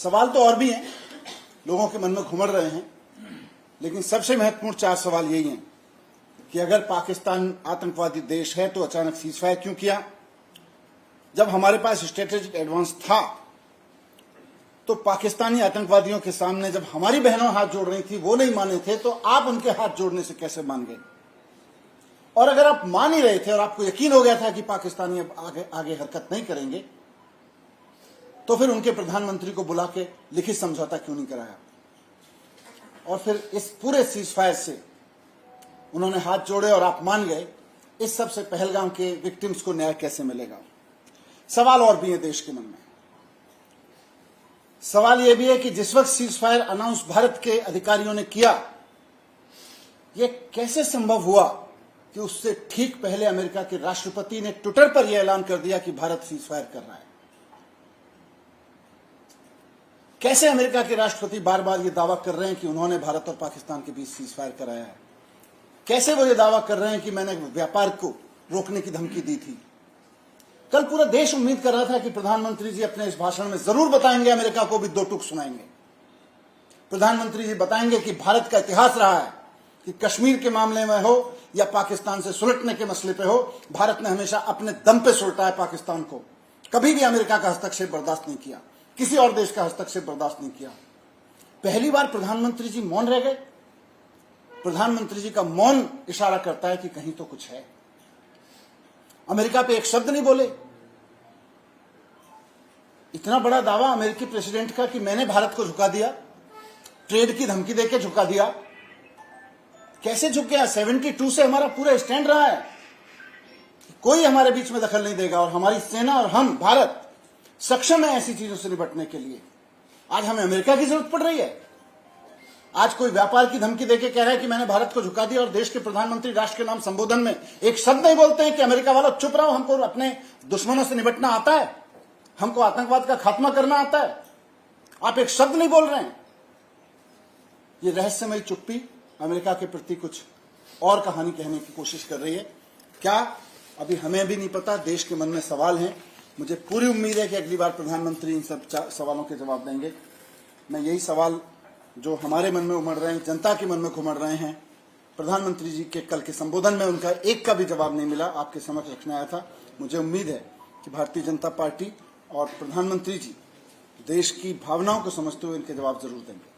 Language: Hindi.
सवाल तो और भी हैं, लोगों के मन में घुमड़ रहे हैं, लेकिन सबसे महत्वपूर्ण 4 सवाल यही हैं कि अगर पाकिस्तान आतंकवादी देश है तो अचानक सीजफायर क्यों किया? जब हमारे पास स्ट्रेटेजिक एडवांस था तो पाकिस्तानी आतंकवादियों के सामने जब हमारी बहनों हाथ जोड़ रही थी वो नहीं माने थे, तो आप उनके हाथ जोड़ने से कैसे मान गए? और अगर आप मान ही रहे थे और आपको यकीन हो गया था कि पाकिस्तानी अब आगे हरकत नहीं करेंगे, तो फिर उनके प्रधानमंत्री को बुला के लिखित समझौता क्यों नहीं कराया? और फिर इस पूरे सीजफायर से उन्होंने हाथ जोड़े और आप मान गए। इस सबसे पहलगाम के विक्टिम्स को न्याय कैसे मिलेगा? सवाल और भी है देश के मन में। सवाल यह भी है कि जिस वक्त सीजफायर अनाउंस भारत के अधिकारियों ने किया, यह कैसे संभव हुआ कि उससे ठीक पहले अमेरिका के राष्ट्रपति ने ट्विटर पर यह ऐलान कर दिया कि भारत सीजफायर कर रहा है? कैसे अमेरिका के राष्ट्रपति बार बार यह दावा कर रहे हैं कि उन्होंने भारत और पाकिस्तान के बीच सीजफायर कराया है? कैसे वो ये दावा कर रहे हैं कि मैंने व्यापार को रोकने की धमकी दी थी? कल पूरा देश उम्मीद कर रहा था कि प्रधानमंत्री जी अपने इस भाषण में जरूर बताएंगे, अमेरिका को भी 2 टूक सुनाएंगे। प्रधानमंत्री जी बताएंगे कि भारत का इतिहास रहा है कि कश्मीर के मामले में हो या पाकिस्तान से सुलटने के मसले पे हो, भारत ने हमेशा अपने दम पे सुलटा है पाकिस्तान को। कभी भी अमेरिका का हस्तक्षेप बर्दाश्त नहीं किया, किसी और देश का हस्तक्षेप बर्दाश्त नहीं किया। पहली बार प्रधानमंत्री जी मौन रह गए। प्रधानमंत्री जी का मौन इशारा करता है कि कहीं तो कुछ है। अमेरिका पे एक शब्द नहीं बोले। इतना बड़ा दावा अमेरिकी प्रेसिडेंट का कि मैंने भारत को झुका दिया, ट्रेड की धमकी देके झुका दिया। कैसे झुक गया? 72 से हमारा पूरा स्टैंड रहा है, कोई हमारे बीच में दखल नहीं देगा और हमारी सेना और हम भारत सक्षम है ऐसी चीजों से निपटने के लिए। आज हमें अमेरिका की जरूरत पड़ रही है। आज कोई व्यापार की धमकी देके कह रहा है कि मैंने भारत को झुका दिया और देश के प्रधानमंत्री राष्ट्र के नाम संबोधन में एक शब्द नहीं बोलते हैं कि अमेरिका वालों चुप रहो, हमको अपने दुश्मनों से निपटना आता है, हमको आतंकवाद का खात्मा करना आता है। आप एक शब्द नहीं बोल रहे हैं। ये रहस्यमयी चुप्पी अमेरिका के प्रति कुछ और कहानी कहने की कोशिश कर रही है क्या? अभी हमें भी नहीं पता। देश के मन में सवाल हैं। मुझे पूरी उम्मीद है कि अगली बार प्रधानमंत्री इन सब सवालों के जवाब देंगे। मैं यही सवाल जो हमारे मन में उमड़ रहे हैं, जनता के मन में घुमड़ रहे हैं, प्रधानमंत्री जी के कल के संबोधन में उनका एक का भी जवाब नहीं मिला, आपके समक्ष रखने आया था। मुझे उम्मीद है कि भारतीय जनता पार्टी और प्रधानमंत्री जी देश की भावनाओं को समझते हुए इनके जवाब जरूर देंगे।